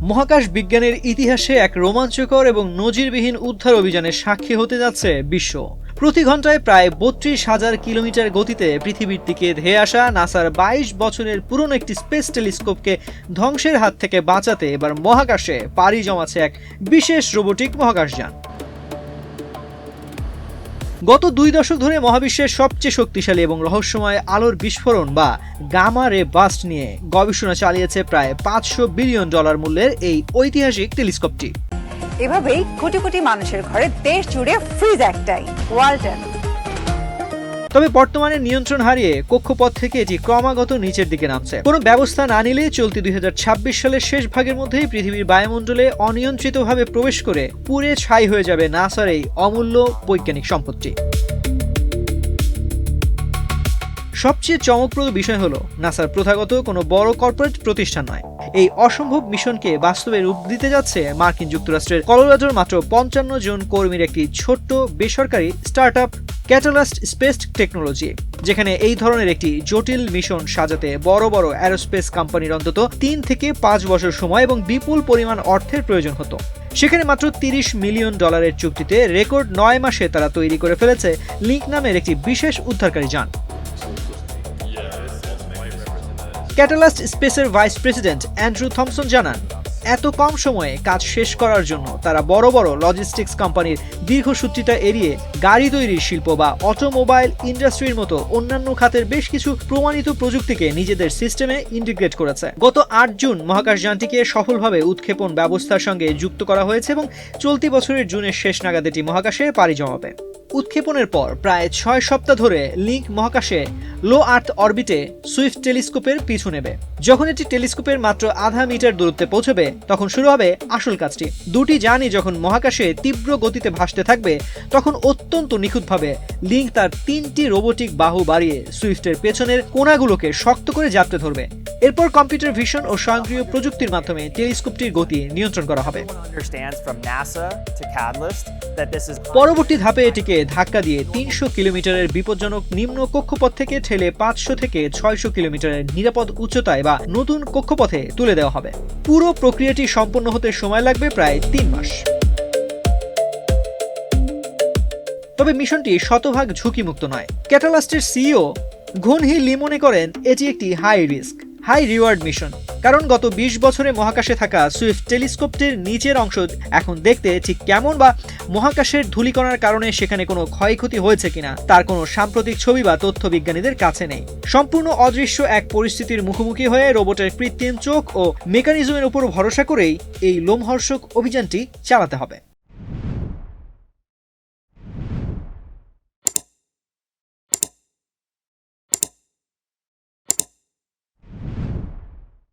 মহাকাশ বিজ্ঞানের ইতিহাসে এক রোমাঞ্চকর এবং নজিরবিহীন উদ্ধার অভিযানের সাক্ষী হতে যাচ্ছে বিশ্ব। প্রতি ঘন্টায় প্রায় ৩২,০০০ কিলোমিটার গতিতে পৃথিবীর দিকে ধেয়ে আসা নাসার ২২ বছরের পুরনো একটি স্পেস টেলিস্কোপকে ধ্বংসের হাত থেকে বাঁচাতে এবার মহাকাশে পাড়ি জমাচ্ছে এক বিশেষ রোবোটিক মহাকাশযান। গত ২ দশক ধরে মহাবিশ্বের সবচেয়ে শক্তিশালী এবং রহস্যময় আলোর বিস্ফোরণ বা গামা রে বাস্ট নিয়ে গবেষণা চালিয়েছে প্রায় $৫০০ বিলিয়ন মূল্যের এই ঐতিহাসিক টেলিস্কোপটি। এভাবেই কোটি কোটি মানুষের ঘরে দেশ জুড়ে ফ্রিজ একটাই, ওয়ালটন। তবে বর্তমানে নিয়ন্ত্রণ হারিয়ে কক্ষপথ থেকে এটি ক্রমাগত নিচের দিকে নামছে। কোনো ব্যবস্থা না নিলে চলতি ২০২৬ সালের শেষ ভাগের মধ্যেই পৃথিবীর বায়ুমণ্ডলে অনিয়ন্ত্রিতভাবে প্রবেশ করে পুড়ে ছাই হয়ে যাবে নাসার এই অমূল্য বৈজ্ঞানিক সম্পদটি। সবচেয়ে চমকপ্রদ বিষয় হলো নাসার প্রথাগত কোনো বড় কর্পোরেট প্রতিষ্ঠান নয়। এই অসম্ভব মিশনকে বাস্তবে রূপ দিতে যাচ্ছে মার্কিন যুক্তরাষ্ট্রের কলোরাডোর মাত্র ৫৫ জন কর্মীর একটি ছোট্ট বেসরকারি স্টার্টআপ ক্যাটালাস্ট স্পেস টেকনোলজি, যেখানে এই ধরনের একটি জটিল মিশন সাজাতে বড় বড় অ্যারোস্পেস কোম্পানির অন্তত ৩ থেকে ৫ বছর সময় এবং বিপুল পরিমাণ অর্থের প্রয়োজন হতো। সেখানে মাত্র $৩০ মিলিয়ন চুক্তিতে রেকর্ড ৯ মাসে তারা তৈরি করে ফেলেছে লিঙ্ক নামের একটি বিশেষ উদ্ধারকারী যান। ক্যাটালাস্ট স্পেসের ভাইস প্রেসিডেন্ট অ্যান্ড্রু থমসন জানান, এত কম সময়ে কাজ শেষ করার জন্য তারা বড় বড় লজিস্টিক্স কোম্পানির দীর্ঘসূত্রিতা এড়িয়ে গাড়ি তৈরির শিল্প বা অটোমোবাইল ইন্ডাস্ট্রির মতো অন্যান্য খাতের বেশ কিছু প্রমাণিত প্রযুক্তিকে নিজেদের সিস্টেমে ইন্টিগ্রেট করেছে। গত ৮ জুন মহাকাশযানটিকে সফলভাবে উৎক্ষেপণ ব্যবস্থার সঙ্গে যুক্ত করা হয়েছে এবং চলতি বছরের জুনের শেষ নাগাদ এটি মহাকাশে পাড়ি জমাবে। উৎক্ষেপণের পর প্রায় ৬ সপ্তাহ ধরে লিঙ্ক মহাকাশে লো আর্থ অরবিটে সুইফট টেলিস্কোপের পিছু নেবে। যখন এটি টেলিস্কোপের মাত্র আধা মিটার দূরত্বে পৌঁছবে তখন শুরু হবে আসল কাজটি। দুটি যানই যখন মহাকাশে তীব্র গতিতে ভাসতে থাকবে তখন অত্যন্ত নিখুঁতভাবে লিঙ্ক তার ৩টি রোবোটিক বাহু বাড়িয়ে সুইফটের পেছনের কোণাগুলোকে শক্ত করে জাপটে ধরবে। এরপর কম্পিউটার ভিশন ও স্বয়ংক্রিয় প্রযুক্তির মাধ্যমে টেলিস্কোপটির গতি নিয়ন্ত্রণ করা হবে। পরবর্তী ধাপে এটিকে ধাক্কা দিয়ে ৩০০ কিলোমিটারের বিপজ্জনক নিম্ন কক্ষপথ থেকে ঠেলে ৫০০ থেকে ৬০০ কিলোমিটারের নিরাপদ উচ্চতায় বা নতুন কক্ষপথে তুলে দেওয়া হবে। পুরো প্রক্রিয়াটি সম্পন্ন হতে সময় লাগবে প্রায় ৩ মাস। তবে মিশনটি শতভাগ ঝুঁকিমুক্ত নয়। ক্যাটালাস্টের সিইও ঘুনহি লি মনে করেন এটি একটি high risk high reward mission, কারণ গত ২০ বছরে মহাকাশে থাকা সুইফট টেলিস্কোপটির নিচের অংশ এখন দেখতে ঠিক কেমন বা মহাকাশের ধূলিকণার কারণে সেখানে কোনো ক্ষয়ক্ষতি হয়েছে কিনা তার কোনো সাম্প্রতিক ছবি বা তথ্য বিজ্ঞানীদের কাছে নেই। সম্পূর্ণ অদৃশ্য এক পরিস্থিতির মুখোমুখি হয়ে রোবটের কৃত্রিম চোখ ও মেকানিজমের উপর ভরসা করেই এই লোমহর্ষক অভিযানটি চালাতে হবে।